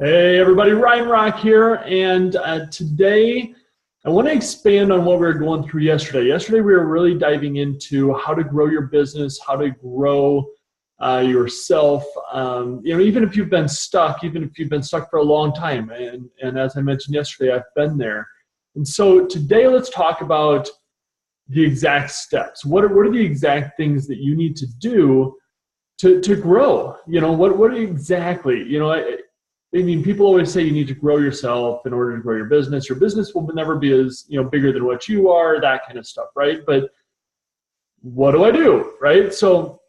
Hey everybody, Ryan Rock here, and today I want to expand on what we were going through yesterday. Yesterday we were really diving into how to grow your business, how to grow yourself. Even if you've been stuck, for a long time, and as I mentioned yesterday, I've been there. And so today let's talk about the exact steps. What are the exact things that you need to do to grow? What exactly? People always say you need to grow yourself in order to grow your business. Your business will never be as bigger than what you are, that kind of stuff, right? But what do I do, right? So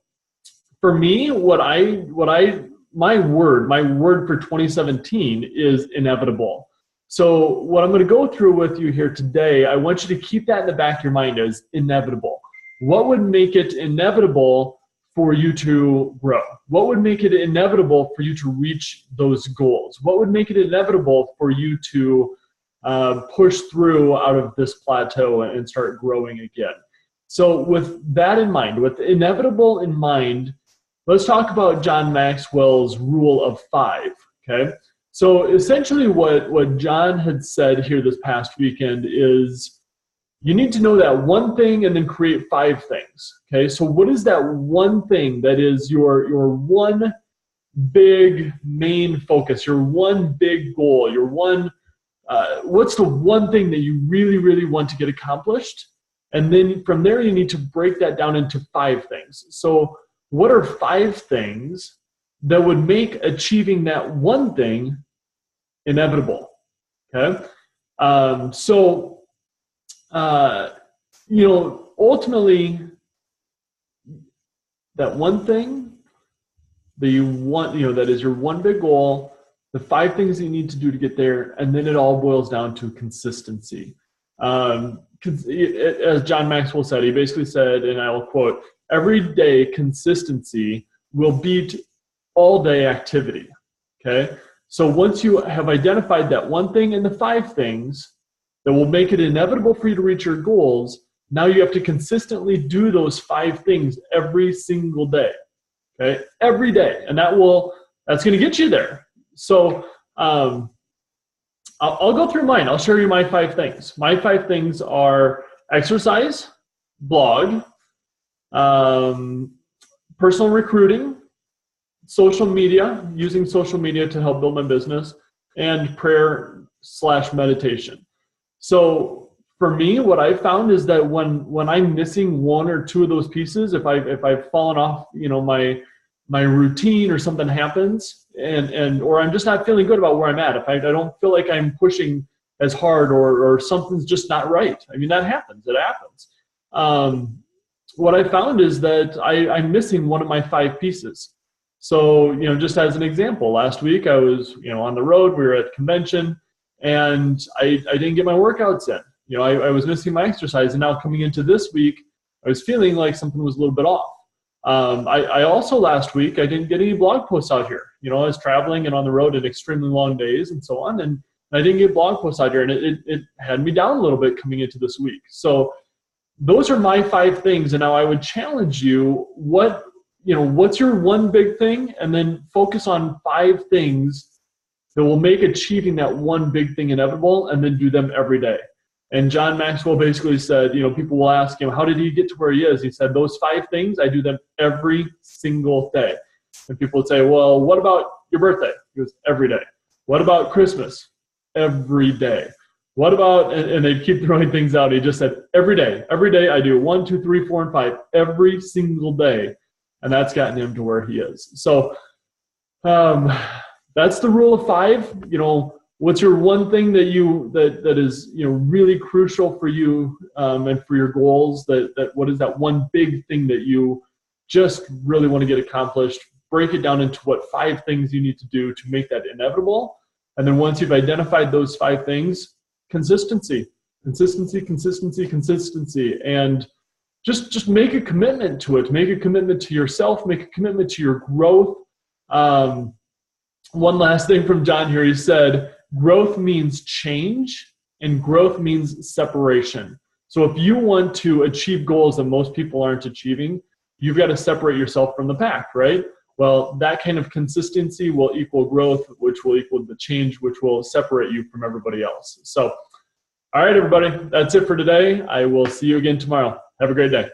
for me, my word for 2017 is inevitable. So what I'm going to go through with you here today, I want you to keep that in the back of your mind as inevitable. What would make it inevitable for you to grow? What would make it inevitable for you to reach those goals? What would make it inevitable for you to push through out of this plateau and start growing again? So with that in mind, with inevitable in mind, let's talk about John Maxwell's rule of 5, okay? So essentially what John had said here this past weekend is you need to know that one thing and then create 5 things. Okay, so what is that one thing that is your one big main focus, your one big goal, your one, what's the one thing that you really, really want to get accomplished? And then from there, you need to break that down into 5 things. So what are 5 things that would make achieving that one thing inevitable? Okay, ultimately, that one thing that you want, that is your one big goal, the 5 things that you need to do to get there, and then it all boils down to consistency. As John Maxwell said, he basically said, and I will quote, "Every day consistency will beat all day activity." Okay? So once you have identified that one thing and the 5 things that will make it inevitable for you to reach your goals, now you have to consistently do those 5 things every single day, okay? Every day, and that's gonna get you there. So I'll go through mine. I'll share you my 5 things. My 5 things are exercise, blog, personal recruiting, social media, using social media to help build my business, and prayer/meditation. So for me, what I've found is that when I'm missing 1 or 2 of those pieces, if I've fallen off, my routine or something happens, or I'm just not feeling good about where I'm at, if I don't feel like I'm pushing as hard or something's just not right. I mean, that happens. It happens. What I found is that I'm missing one of my 5 pieces. So, just as an example, last week I was, on the road. We were at convention. And I didn't get my workouts in. I was missing my exercise, and now coming into this week, I was feeling like something was a little bit off. I also last week, I didn't get any blog posts out here. I was traveling and on the road at extremely long days and so on, and I didn't get blog posts out here, and it had me down a little bit coming into this week. So those are my 5 things, and now I would challenge you, what's your one big thing, and then focus on 5 things that will make achieving that one big thing inevitable, and then do them every day. And John Maxwell basically said, people will ask him, how did he get to where he is? He said, those 5 things, I do them every single day. And people would say, well, what about your birthday? He goes, every day. What about Christmas? Every day. What about, and they keep throwing things out. He just said, every day. Every day I do 1, 2, 3, 4, and 5, every single day. And that's gotten him to where he is. So, that's the rule of 5. What's your one thing that is really crucial for you and for your goals? What is that one big thing that you just really want to get accomplished? Break it down into what 5 things you need to do to make that inevitable. And then once you've identified those 5 things, consistency, and just make a commitment to it. Make a commitment to yourself. Make a commitment to your growth. One last thing from John here. He said, growth means change, and growth means separation. So if you want to achieve goals that most people aren't achieving, you've got to separate yourself from the pack, right? Well, that kind of consistency will equal growth, which will equal the change, which will separate you from everybody else. So, all right, everybody, that's it for today. I will see you again tomorrow. Have a great day.